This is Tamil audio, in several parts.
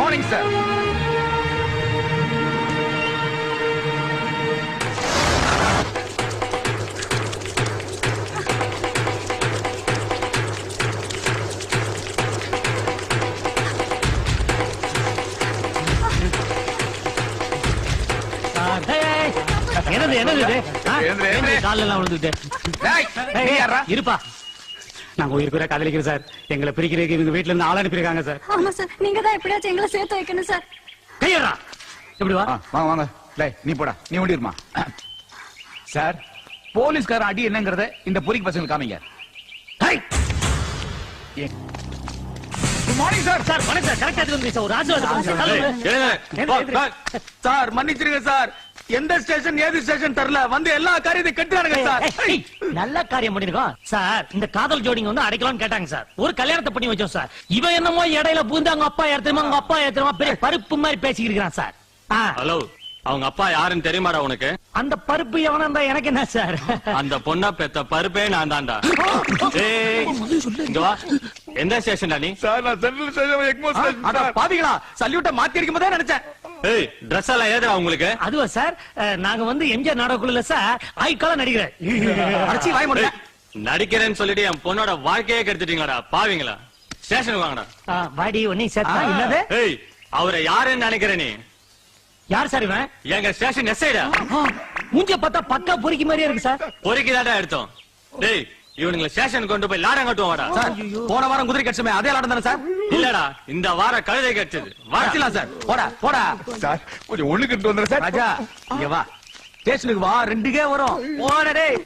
Morning sir. இருப்பா, நாங்க உயிருக்கு காதலிக்கிறோம் சார். எங்களை பிரிக்கிறதுக்கு இவங்க வீட்டுல இருந்து ஆள் அனுப்பியிருக்காங்க சார். ஆமா சார், நீங்க தான் எப்படியாச்சும் எங்களை சேர்த்து வைக்கணும் சார். கையறா, எப்படி வா? வாங்க வாங்க. நீ போடா, நீ ஓடிடுமா சார். போலீஸ்கார அடி என்னங்கறத இந்த பொறிக்கு பசங்களுக்கு காமிங்க. Morning sir. சார் வணக்கம் சார். கரெக்டா வந்து சார். ஒரு ஆசீர்வாதம் சார். மன்னிச்சிருங்க சார். எந்த ஸ்டேஷன் ஏது ஸ்டேஷன் தெரியல, வந்து எல்லா காரியத்தையும் கட்டுறானுங்க சார். நல்ல காரியம் பண்ணிருக்கோம் சார். இந்த காதல் ஜோடிங்க வந்து அடைக்கலாம்னு கேட்டாங்க சார். ஒரு கல்யாணத்தை பண்ணி வச்சோம் சார். இவன் என்னமோ இடையில பூந்து அவங்க அப்பா ஏத்துமா அவங்க அப்பா ஏத்துமா பெரிய பருப்பு மாதிரி பேசிக்கிட்டு இருக்கான் சார். ஹலோ, அவங்க அப்பா யாருன்னு தெரியுமாடா உனக்கு? அந்த பருப்பு எவனா இருந்தா எனக்கு என்ன சார்? அந்த பொண்ணா பெத்த பருப்பே நான் தான்டா. இங்க வா. எந்த ஸ்டேஷன்டா நீ? சார் நான் சென்ட்ரல் ஸ்டேஷன் எக்மோ ஸ்டேஷன். அட பாவிகளா, சல்யூட்ட மாத்தி அடிக்கும் போதே நினைச்சேன். ஏய், Dress எல்லாம் ஏதுடா உங்களுக்கு? அதுவா சார், நாங்க வந்து எம்ஜிஆர் நாடகக்குள்ள சார் ஆய்க்கால நடிக்கிறேன். அடச்சி வாய் மூடுங்க. நடிக்கிறேன்னு சொல்லிட்டு என் பொண்ணோட வாழ்க்கையே கெடுத்துட்டீங்களாடா பாவிங்களா. ஸ்டேஷனுக்கு வாங்கடா. வாடி ஒன்னே சேர்த்தா என்னது? ஏய், அவரை யாருன்னு நினைக்கிற நீ? யார் சார் இவன்? எங்க ஸ்டேஷன் எஸ்ஐடா. மூஞ்ச பார்த்தா பக்கா பொறுக்கி மாதிரியே இருக்கு சார். பொறுக்கிதாடா எடுத்தோம். டேய், இவனுங்களை ஸ்டேஷன் கொண்டு போய் லாடம் கட்டுவோம் வாடா. சார், போன வாரம் குதிரை கட்சமே அதே லாடம் தானே சார்? இல்லடா, இந்த வாரம் கழுதை கட்சது. வாடலாம் சார். போடா போடா சார். கொஞ்சம் ஒண்ணு கட்டு வந்துற சார். ராஜா இங்க வா. ஸ்டேஷனுக்கு வா, ரெண்டுக்கே வரும். போடா டேய்.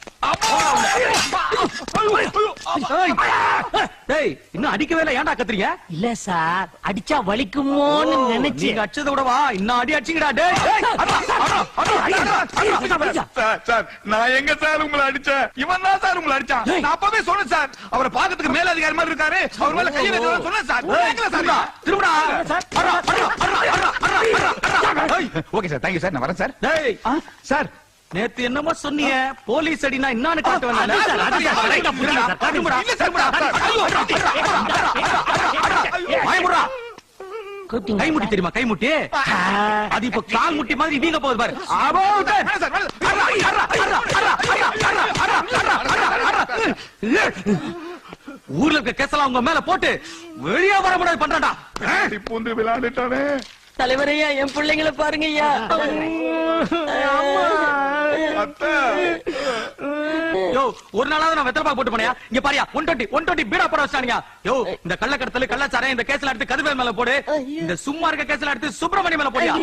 டேய், இன்னும் அடிக்கவே இல்ல, ஏன்டா கத்துறீங்க? இல்ல சார், அடிச்சா வலிக்குமோன்னு நினைச்சு. நீங்க அடிச்சத கூட வா, இன்னும் அடி அடிச்சீங்கடா. டேய் சார், நான் எங்க சார் உங்களை அடிச்சேன்? இவன் தான் சார் உங்களை அடிச்சான். நான் அப்பவே சொன்னேன் சார், அவரை பாக்கிறதுக்கு மேல அதிகாரி மாதிரி இருக்காரு, அவர் மேல கையை வைக்க சொன்னேன் சார். திரும்படா sir. Okay sir, thank you sir. நான் வரேன் சார். டேய் சார், நேத்து என்னமோ சொன்னீங்க, போலீஸ் அடினா என்னன்னு காட்ட கை முட்டி தெரியுமா? கை முட்டி அது இப்ப கால் முட்டி மாதிரி வீங்க போகுது பாரு. ஊர்ல இருக்க கேசலாம் உங்க மேல போட்டு வெளியே வர முடியாது பண்றாடா. பூந்து விளையாண்டுட்டானே. தலைவரையா, என் பிள்ளைங்களை பாருங்க ஐயா. ஒரு நாளாவது நான் வெத்தலை பாக்கு போட்டு போனியா? இங்க பாரியா, 120 பீடா போட வச்சானுங்க. யோ, இந்த கள்ளக்கடத்தல் கள்ளச்சாரம் இந்த கேஸ்ல எடுத்து கதிர்வேல் மேல போடு. இந்த சும்மா இருக்க கேஸ்ல எடுத்து சுப்பிரமணியம் மேல போடியா.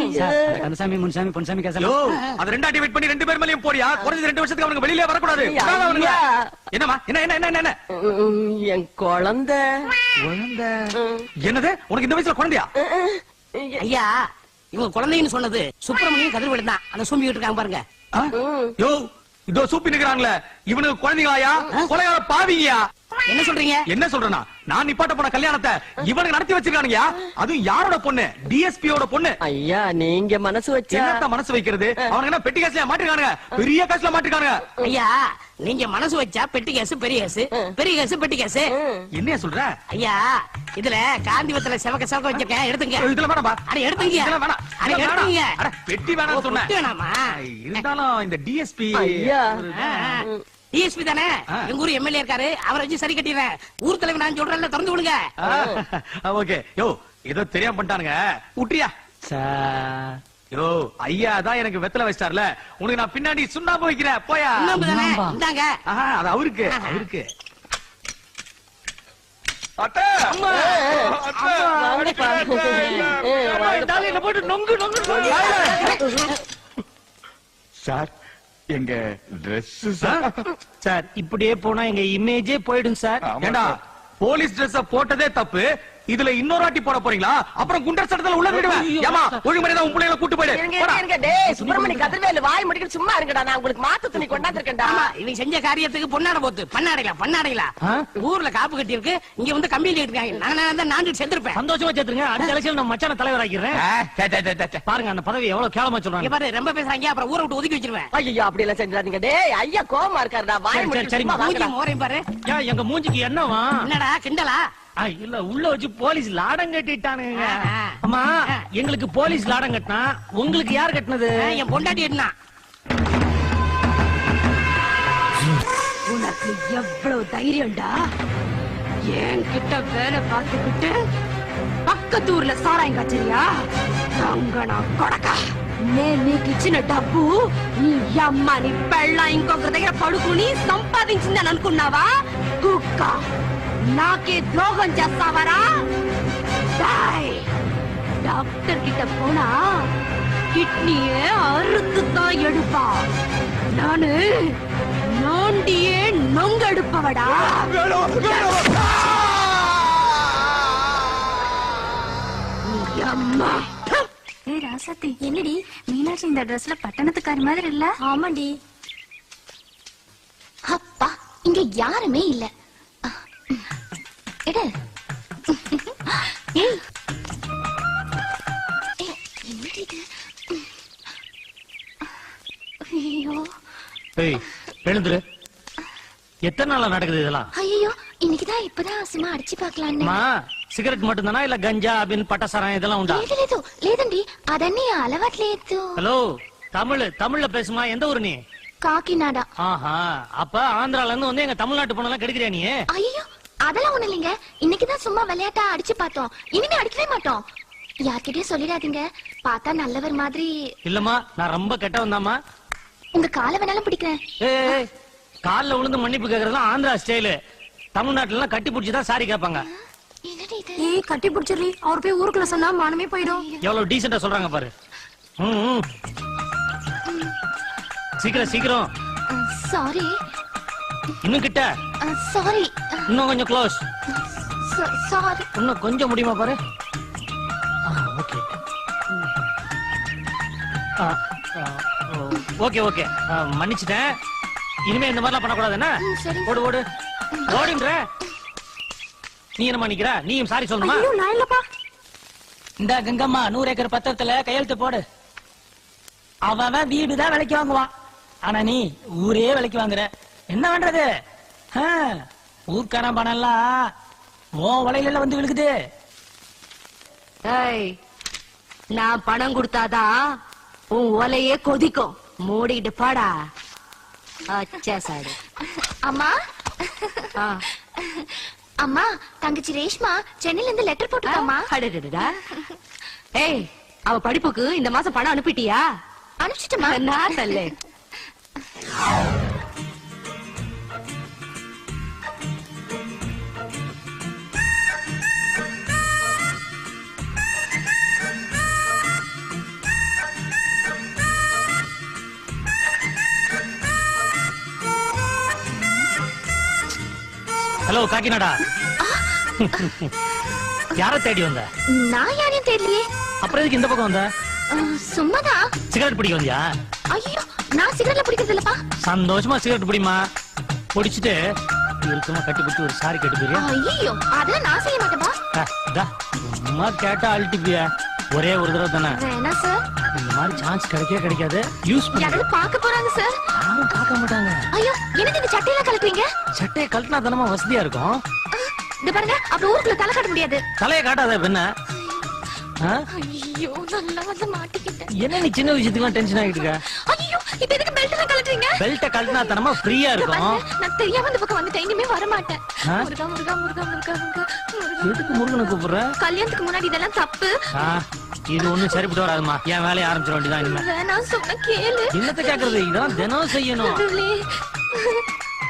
கந்தசாமி முன்சாமி பொன்சாமி கேஸ். யோ, அது ரெண்டா டிவைட் பண்ணி 2 பேர் மேலயும் போடியா. குறைஞ்சது 2 வருஷத்துக்கு அவனுக்கு வெளியிலே வரக்கூடாது. என்னமா? என்ன என் குழந்தை. என்னது? உனக்கு இந்த வயசுல குழந்தையா? ஐயா, இவங்க குழந்தைன்னு சொன்னது சுப்பிரமணியம் கதிர்வேல் தான். அந்த சூம்பிக்கிட்டு இருக்காங்க பாருங்க. யோ, இதோ சூப்பி நிக்கிறாங்களே, இவனுக்கு குழந்தைங்களாயா? கொலையாள பாவிங்கயா? என்ன சொல்றீங்க? என்ன சொல்றேன்னா, நான் நிப்பாட்ட போன கல்யாணத்தை இவனுக்கு நடத்தி வச்சிருக்கானுங்க. அதுவும் யாரோட பொண்ணு? டிஎஸ்பியோட பொண்ணு. ஐயா, நீங்க மனசு வச்சா என்னத்த மனசு வைக்கிறது? அவனுக்கு என்ன பெட்டி கேஸ்ல மாட்டிருக்கானுங்க, பெரிய கேஸ்ல மாட்டிருக்கானுங்க. ஐயா, நீங்க மனசு வச்சா பெட்டி கேஸ் பெரிய கேஸ், பெரிய கேஸ் பெட்டி கேஸ். என்ன சொல்ற? ஐயா, இதுல காந்திவத்துல செவக்க செவக்க வச்சிருக்கேன், எடுத்துங்க. இதுல வேணாம்பா. அட எடுத்துங்க. இதெல்லாம் வேணாம். அட எடுத்துங்க. அட பெட்டி வேணாம்னு சொன்னேன். வேணாமா? இருந்தாலும் இந்த டிஎஸ்பி ஐயா, டிஎஸ்பி தானே, எங்க ஊர் எம்எல்ஏ இருக்காரு, அவரை வச்சு சரி கட்டிடுறேன். ஊர் தலைவர் நான் சொல்றேன்ல, திறந்து விடுங்க. ஓகே. யோ, ஏதோ தெரியாம பண்ணிட்டானுங்க, விட்டுறியா? சார், யோ, ஐயா தான் எனக்கு வெத்தலை வச்சிட்டார்ல, உனக்கு நான் பின்னாடி சுண்ணாம்பு வைக்கிறேன். போயா. தானே இந்தாங்க. அது அவருக்கு. சார், எங்க டிரெஸ் சார் இப்படியே போனா எங்க இமேஜே போயிடும் சார். ஏண்டா, போலீஸ் டிரெஸ் போட்டதே தப்பு, இதுல இன்னொரு வாட்டி போட போறீங்களா? அப்புறம் குண்டர் சட்டத்துல உள்ள விடுவேன். ஏமா, ஒழுங்குமுறையா உன் பிள்ளைகளை கூட்டு போயிடு. இருங்க. டேய் சுப்பிரமணி கதிர்வேல், வாய் முடிக்கிட்டு சும்மா இருங்கடா. நான் உங்களுக்கு மாத்து துணி கொண்டாந்துருக்கேன்டா. இவங்க செஞ்ச காரியத்துக்கு பொன்னாட போத்து பண்ணாடைலாம். ஊர்ல காப்பு கட்டி இருக்கு, இங்க வந்து கம்பியில இருக்காங்க. நான் செத்துருப்பேன். சந்தோஷமா சேர்த்துருங்க. அடுத்த எலெக்ஷன் நான் மச்சான தலைவர் ஆக்கிறேன். பாருங்க அந்த பதவி எவ்வளவு கேவலமா சொல்றாங்க பாரு. ரொம்ப பேசுறாங்க, அப்புறம் ஊரை விட்டு ஒதுக்கி வச்சிருவேன். ஐயோ, அப்படி எல்லாம் செஞ்சாதீங்க. டேய் ஐயா கோவமா இருக்காருடா. வாய் முடிக்கிட்டு மூஞ்சி மோரையும் பாரு. எங்க மூஞ்சிக்கு என்னவா? என்னடா கிண்டலா? இல்ல உள்ள வச்சு போலீஸ் லாடம் கட்டிட்டானுங்க. ஆ. அம்மா எங்களுக்கு போலீஸ் லாடம் கட்டினா உங்களுக்கு யார் கட்டினது? என் பொண்டாட்டி என்ன உனக்கு எவ்வளவு தைரியம்டா என்கிட்ட வேலை பார்த்துக்கிட்டு పక్కతు ఊర్లో సారాయం కచ్చరియా రంగణ కొడక నేను నీకు ఇచ్చిన డబ్బు నీ అమ్మ నీ పెళ్ళ ఇంకొకరి దగ్గర పడుకుని సంపాదించిందని అనుకున్నావా కుక్క నాకే ద్రోహం చేస్తావరా டாக்டர் கிட்ட போனா கிட்னியே அறுத்துதான் எடுப்பா நானு நோண்டியே நொங்க எடுப்பவடா அம்மா ஏய் ராசத்தி என்னடி மீனாட்சி இந்த ட்ரெஸ்ல பட்டணத்துக்காரி மாதிரி இல்ல? ஆமாண்டி அப்பா இங்க யாருமே இல்ல. எடு. ஏய் என்னடி இது? ஐயோ ஏய் எழுந்துரு. எத்தனை நாளா நடக்குது இதெல்லாம்? ஐயோ இன்னைக்குதான் இப்பதான் சும்மா அடிச்சு பாக்கலான்னு. அம்மா సిగరెట్ మట్టుందనా ఇలా గంజా అబిన్ పట్టసరం இதெல்லாம் உண்டா? లేదు లేదు లేదండి అదన్నీ అలవాట్లేదు. ஹலோ தமிழ்ல பேசுமா. எந்த ஊரு நீ? காக்கிநாடா. ஆஹா அப்ப ஆந்திரால இருந்து வந்து எங்க தமிழ்நாட்டு பொண்ணெல்லாம் கெடுக்கிறியா நீ? ஐயோ அதெல்லாம் ஒண்ணு இல்லைங்க. இன்னைக்குதான் சும்மா விளையாட்டா அடிச்சு பார்த்தோம். இனிமே அடிக்கவே மாட்டோம். யார்கிட்டயும் சொல்லிடாதீங்க. பார்த்தா நல்லவர் மாதிரி. இல்லம்மா நான் ரொம்ப கெட்டவன் தாம்மா. உங்க காலை வேணாலும் பிடிக்கிறேன். ஏய் கால்ல விழுந்து மன்னிப்பு கேக்குறதுலாம் ஆந்திரா ஸ்டைலு. தமிழ்நாட்டுல எல்லாம் கட்டி பிடிச்சிதான் சாரி கேட்பாங்க. என்னடி இது? ஏய் கட்டி பிடிச்சிரு அவர் போய் ஊருக்குள்ள சொன்னா மானமே போயிடும். எவ்வளவு டீசெண்டா சொல்றாங்க பாரு. சீக்கிரம் சீக்கிரம். சாரி. இன்னும் கிட்ட. சாரி. இன்னும் கொஞ்சம் க்ளோஸ். சாரி. இன்னும் கொஞ்சம் முடியுமா பாரு. ஓகே ஓகே ஓகே மன்னிச்சிட்டேன். இனிமே இந்த மாதிரிலாம் பண்ணக்கூடாது என்ன? சரி. ஓடு ஓடு ஓடுன்ற. நீ என்னமா நிக்கிற? நீயும் சாரி சொல்லணுமா? ஐயோ நான் இல்லப்பா. இந்த கங்கம்மா 100 ஏக்கர் பத்திரத்துல கையெழுத்து போடு. அவன் வீடுதான் விலைக்கு வாங்குவான். ஆனா நீ ஊரே விலைக்கு வாங்குற. என்ன பண்றது? ஊர்க்கான பணம் எல்லாம் உன் வலையில வந்து விழுகுது. ஏய் நான் பணம் கொடுத்தாதான் உன் ஒலையே கொதிக்கும். மூடிட்டு பாடா. அச்சா சாடு. அம்மா அம்மா தங்கச்சி ரேஷ்மா சென்னையில இருந்து லெட்டர் போட்டுட்டாமா. அடடடா. ஏய் அவ படிப்புக்கு இந்த மாசம் பணம் அனுப்பிட்டியா? அனுப்பிச்சிட்டமா. நான் தல்லே. ஹலோ காக்கிநாடா. யார தேடி வந்த? நான் யாரையும் தெரியலையே. அப்புறம் எதுக்கு இந்த பக்கம் வந்த? சும்மாதான். சிகரெட் பிடிக்க வந்தியா? ஐயோ நான் சிகரெட்ல பிடிக்கிறது இல்லப்பா. சந்தோஷமா சிகரெட் பிடிமா. பிடிச்சிட்டு இருக்குமா கட்டி பிடிச்சி ஒரு சாரி கட்டி போறியா? ஐயோ அதெல்லாம் நான் செய்ய மாட்டேப்பா. சும்மா கேட்டா அழட்டிப்பியா? ஒரே ஒரு தடவை தானே. வேணா சார். இந்த மாதிரி சான்ஸ் கிடைக்காது. யூஸ் பண்ணி. யாராவது பார்க்க போறாங்க சார். யாரும் பார்க்க மாட்டாங்க. ஐயோ எனக்கு இந்த சட்டையெல்லாம் கலக்குறீங்க? சட்டையை கழட்டினா தானமா வசதியா இருக்கும். இந்த பாருங்க அப்புறம் ஊருக்குள்ள தலை காட்ட முடியாது. தலையை காட்டாத பின்ன. ஐயோ நல்லா வந்து மாட்டிக்கிட்டேன். என்ன நீ சின்ன விஷயத்துக்குலாம் டென்ஷன் ஆகிட்டு இருக்க? ஐயோ இப்ப எதுக்கு பெல்ட் எல்லாம் கலட்டுறீங்க? பெல்ட்ட கழட்டினா தானமா ஃப்ரீயா இருக்கும். நான் தெரியாம இந்த பக்கம் வந்துட்டேன். இனிமே வர மாட்டேன். முருகா முருகா முருகா முருகா முருகா. எதுக்கு முருகனை கூப்பிடுற? கல்யாணத்துக்கு முன்னாடி இதெல்லாம் தப்பு. இது ஒண்ணும் சரிப்பட்டு வராதுமா. என் வேலையை ஆரம்பிச்சிட வேண்டியதான் இனிமே. வேணாம் சொன்ன கேளு. என்னத்த கேக்குறது? இதான் தினம் செய்யணும்.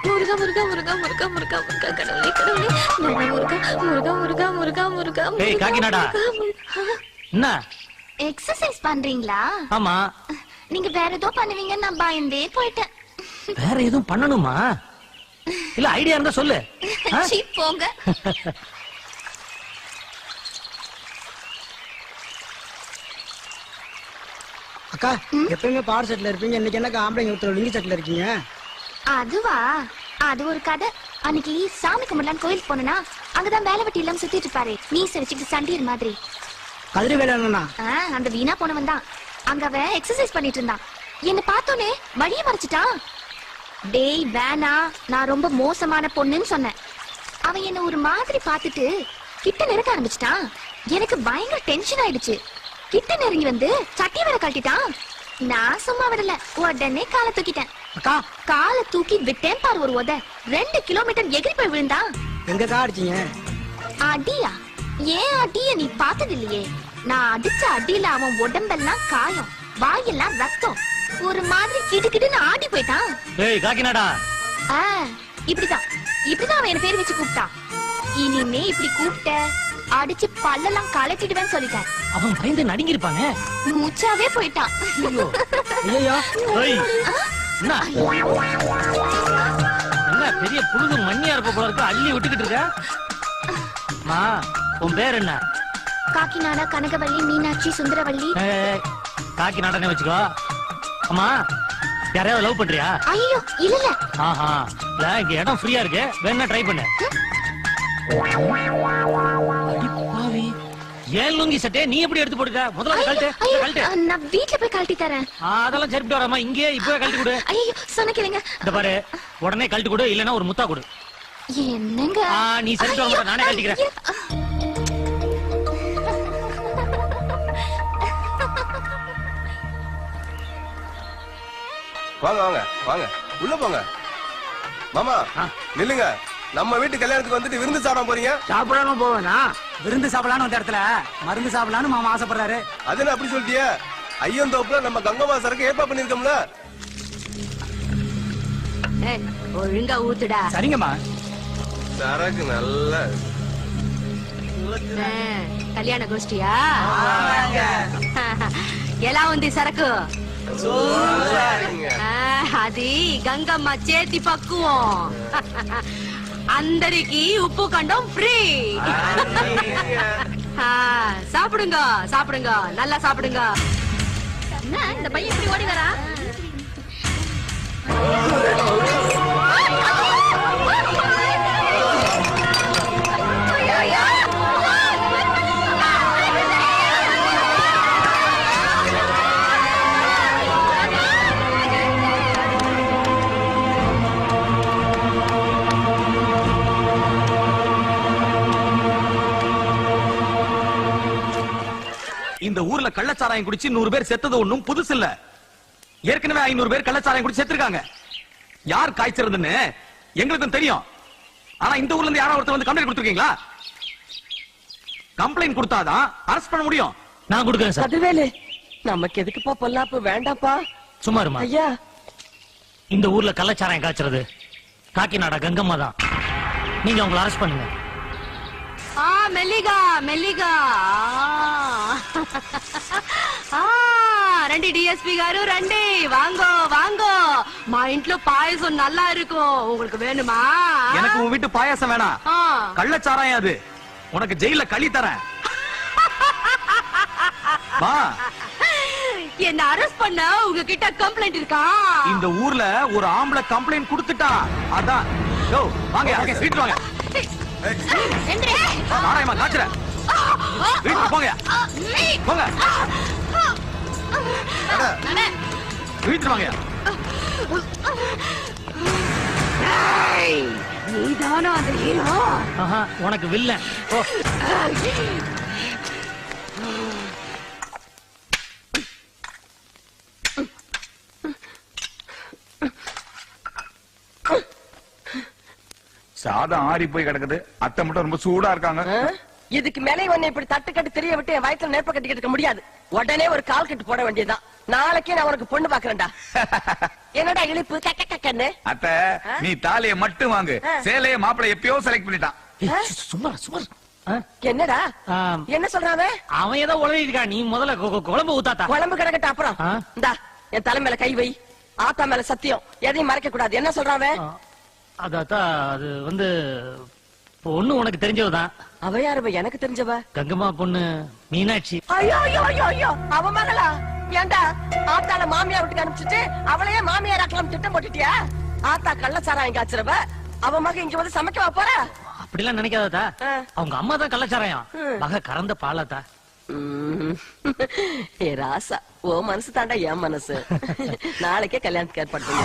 முருகா முருகா முருகா முருகா முருகா முருகா கடவுளே கடவுளே. முருகா முருகா முருகா முருகா முருகா. ஏய் காக்கிநாடா. என்ன எக்ஸசைஸ் பண்றீங்களா? ஆமா. நீங்க வேற ஏதோ பண்ணுவீங்கன்னு நான் பயந்தே போயிட்டேன். வேற எதுவும் பண்ணணுமா? இல்ல ஐடியா இருந்தா சொல்லு. சீ போங்க. அக்கா எப்பயுமே பார் செட்ல இருப்பீங்க. இன்னைக்கு என்னக்கா ஆம்பளைங்க ஒருத்தர் லிங்கி செட்ல இருக்கீங்க? அதுவா? அது ஒரு கதை. அன்னைக்கு சாமி கும்பிடலான்னு கோயிலுக்கு போனா அங்கதான் வேலை வெட்டி இல்லாம சுத்திட்டு இருப்பாரு. மீச வச்சுக்கிட்டு சண்டீர் மாதிரி. கதிரி வேலை என்னன்னா? அந்த வீணா போனவன் தான். அங்க அவன் எக்ஸசைஸ் பண்ணிட்டு இருந்தான். என்ன பார்த்தோன்னே வழிய மறைச்சிட்டான். டேய் வேணா நான் ரொம்ப மோசமான பொண்ணுன்னு சொன்னேன். அவன் என்ன ஒரு மாதிரி பார்த்துட்டு கிட்ட நெருங்க ஆரம்பிச்சிட்டான். எனக்கு பயங்கர டென்ஷன் ஆயிடுச்சு. கிட்ட நெருங்கி வந்து சட்டி வேற கட்டிட்டான். நான் சும்மா விடல, உடனே காலை தூக்கிட்டேன். அக்கா காலை தூக்கி விட்டேன் பாரு ஒரு உத. 2 கிலோமீட்டர் எகிரி போய் விழுந்தான். எங்கக்கா அடிச்சீங்க? அடியா? ஏன் அடிய நீ பார்த்தது இல்லையே? நான் அடிச்ச அடியில அவன் உடம்பெல்லாம் காயம், வாயெல்லாம் ரத்தம், ஒரு மாதிரி கிடுகிடுன்னு ஆடி போயிட்டான். ஏய் காக்கிநாடா, இப்படிதான் அவன் என்ன பேர் வச்சு கூப்பிட்டான். இனிமே இப்படி கூப்பிட்ட அடிச்சு பல்லெல்லாம் கலட்டிடுவேன் சொல்லிட்டேன். அவன் பயந்து நடுங்கி இருப்பாங்க. மூச்சாவே போயிட்டான். ஐயோ ஏய், என்ன என்ன பெரிய புழுது மண்ணியா இருப்ப போல இருக்கு, அள்ளி விட்டுக்கிட்டு இருக்க. அம்மா, உன் பேர் என்ன? காக்கிநாடா, கனகவள்ளி, மீனாட்சி, சுந்தரவள்ளி. காக்கிநாடனே வச்சுக்கோ. அம்மா, யாரையாவது லவ் பண்றியா? ஐயோ இல்ல. ஆஹா, இல்ல இங்க இடம் ஃப்ரீயா இருக்கு, வேணா ட்ரை பண்ணு. பாவி, ஏன் லுங்கி சட்டை நீ எப்படி எடுத்து போட்டுக்க? முதல்ல கழட்டு. நான் வீட்ல போய் கழட்டி தரேன். அதெல்லாம் சரிப்பட்டு வராமா, இங்கே இப்பவே கழட்டி கொடு. ஐயோ சொன்ன கேளுங்க. இந்த பாரு, உடனே கழட்டி கொடு, இல்லன்னா ஒரு முத்தா கொடு. என்னங்க நீ சரிப்பட்டு வர, நானே கழட்டிக்கிறேன். வாங்க வாங்க வாங்க, உள்ள போங்க. மாமா நில்லுங்க. நம்ம வீட்டு கல்யாணத்துக்கு வந்துட்டு விருந்து சாப்பிட போறீங்க? சாப்பிடாம போவேனா? விருந்து சாப்பிடலான்னு வந்த இடத்துல மருந்து சாப்பிடலான்னு மாமா ஆசைப்படுறாரு. அது என்ன அப்படி சொல்லிட்டிய? ஐயந்தோப்புல நம்ம கங்கம்மா சரக்கு ஏற்பாடு பண்ணிருக்கோம்ல. ஒழுங்கா ஊத்துடா. சரிங்கம்மா. சரக்கு நல்ல கல்யாண கோஷ்டியா? எல்லாம் ఉంది సరకు. అది గంగమ్మ చేతి పక్కువం. అందరికి ఉప్పు కండం ఫ్రీ. சாப்பிடுங்க சாப்பிடுங்க, நல்லா சாப்பிடுங்க. என்ன இந்த பையன் இப்படி ஓடி வரா? இந்த ஊர்ல கள்ளச்சாராயம் குடிச்சு 100 பேர் செத்தது ஒண்ணும் புதுசு இல்ல. ஏற்கனவே 500 பேர் கள்ளச்சாராயம் குடிச்சு செத்துருக்காங்க. யார் காய்ச்சறதுன்னு எங்களுக்கும் தெரியும். ஆனா இந்த ஊர்ல இருந்து யாரோ ஒருத்தர் வந்து கம்ப்ளைண்ட் கொடுத்திருக்கீங்களா? கம்ப்ளைண்ட் கொடுத்தாதான் அரெஸ்ட் பண்ண முடியும். நான் கொடுக்கிறேன் சார். கதிர்வேலு, நமக்கு எதுக்குப்பா பொல்லாப்பு? வேண்டாப்பா. சும்மா இருமா. ஐயா, இந்த ஊர்ல கள்ளச்சாராயம் காய்ச்சறது காக்கிநாடா கங்கம்மா தான். நீங்க அவங்களை அரெஸ்ட் பண்ணுங்க. మెల్లిగా మెల్లిగా. రండి డిఎస్పీ గారు, రండి. வாங்கோ வாங்கோ, మా ఇంట్లో பாயசம் நல்லா இருக்கும். உங்களுக்கு வேணுமா? எனக்கு உன் வீட்டு பாயாசம் வேணாம், கள்ளச்சாராயம் அது. உனக்கு ஜெயில களி தரேன். வா. என்ன அரெஸ்ட் பண்ண உங்ககிட்ட கம்ப்ளைண்ட் இருக்கா? இந்த ஊர்ல ஒரு ஆம்பளை கம்ப்ளைண்ட் கொடுத்துட்டா. அதான். யோ வாங்க, வீட்டு வாங்க. நாராயமா காய்ச்சற, வீட்டுக்கு போங்க. போங்க, வீட்டுக்கு வாங்க. நீதானா அந்த ஹீரோ? உனக்கு வில்லன். சாதம் ஆறி போய் கிடக்குது. அத்தை மட்டும் ரொம்ப சூடா இருக்காங்க. இதுக்கு மேலே உன்னை இப்படி தட்டு கட்டு தெரிய விட்டு என் வயித்துல நெருப்ப கட்டிக்கிட்டு இருக்க முடியாது. உடனே ஒரு கால் கட்டு போட வேண்டியதுதான். நாளைக்கே நான் உனக்கு பொண்ணு பாக்குறேன்டா. என்னடா இழிப்பு கக்க கக்கன்னு? அத்தை, நீ தாலியை மட்டும் வாங்கு. சேலைய மாப்பிள்ளை எப்பயோ செலக்ட் பண்ணிட்டான். சும்மா சும்மா. என்னடா என்ன சொல்றான் அவன்? ஏதோ உளறிட்டு. நீ முதல்ல குழம்பு ஊத்தாத்தா. குழம்பு கிடக்கட்ட அப்புறம் இந்தா என் தலை மேல கை வை. ஆத்தா மேல சத்தியம், எதையும் மறைக்க கூடாது. என்ன சொல்றான்? அதாத்தா, அது வந்து பொண்ணு உனக்கு தெரிஞ்சவதான். அவ யாரு? எனக்கு தெரிஞ்சவ கங்கம்மா பொண்ணு மீனாட்சி. ஐயோ ஐயோ ஐயோ ஐயோ, அவ மகளா? ஏண்டா ஆத்தால மாமியார் வீட்டுக்கு அனுப்பிச்சுட்டு அவளையே மாமியார் ஆக்கலாம் திட்டம் போட்டுட்டியா? ஆத்தா கள்ளச்சாராயம் காய்ச்சறவ அவ மக இங்க வந்து சமைக்க போற? அப்படிலாம் நினைக்காததா. அவங்க அம்மா தான் கள்ளச்சாராயம், மக கறந்த பாலாத்தா. ஏ ராசா, ஓ மனசு தாண்டா என் மனசு. நாளைக்கே கல்யாணத்துக்கு ஏற்பாடு பண்ணி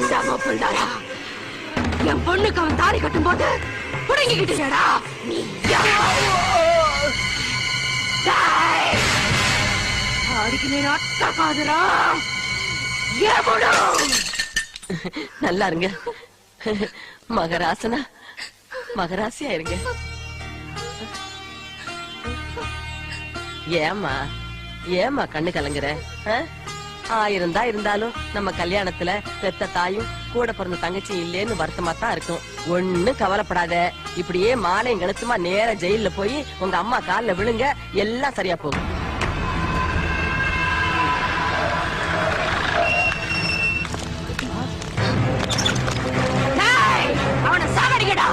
ஏண்டா மாப்பிள்ளாரா என் பொண்ணுக்கு அவன் தாலி கட்டும் போது புடுங்கிக்கிட்டேடா நீ அடிக்கிறேன் அத்தா காதுரா நல்லா இருங்க மகராசனா மகராசியா இருங்க. ஏமா கண்ணு கலங்குற? 1000 தான் இருந்தாலும் நம்ம கல்யாணத்துல பெத்த தாயும் கூட பிறந்த தங்கச்சியும் இல்லேன்னு வருத்தமா தான் இருக்கும். ஒண்ணும் கவலைப்படாத. இப்படியே மாலையும் கழுத்துமா நேர ஜெயில போய் உங்க அம்மா கால்ல விழுங்க, எல்லாம் சரியா போகும். அவனை சாகடிக்கடா.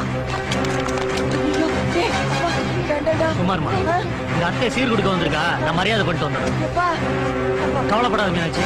சுமார்மா இந்த அத்தை சீர் கொடுக்க வந்திருக்கா, நான் மரியாதை பண்ணிட்டு வந்துடுறேன். கவலைப்படாத மீனாட்சி.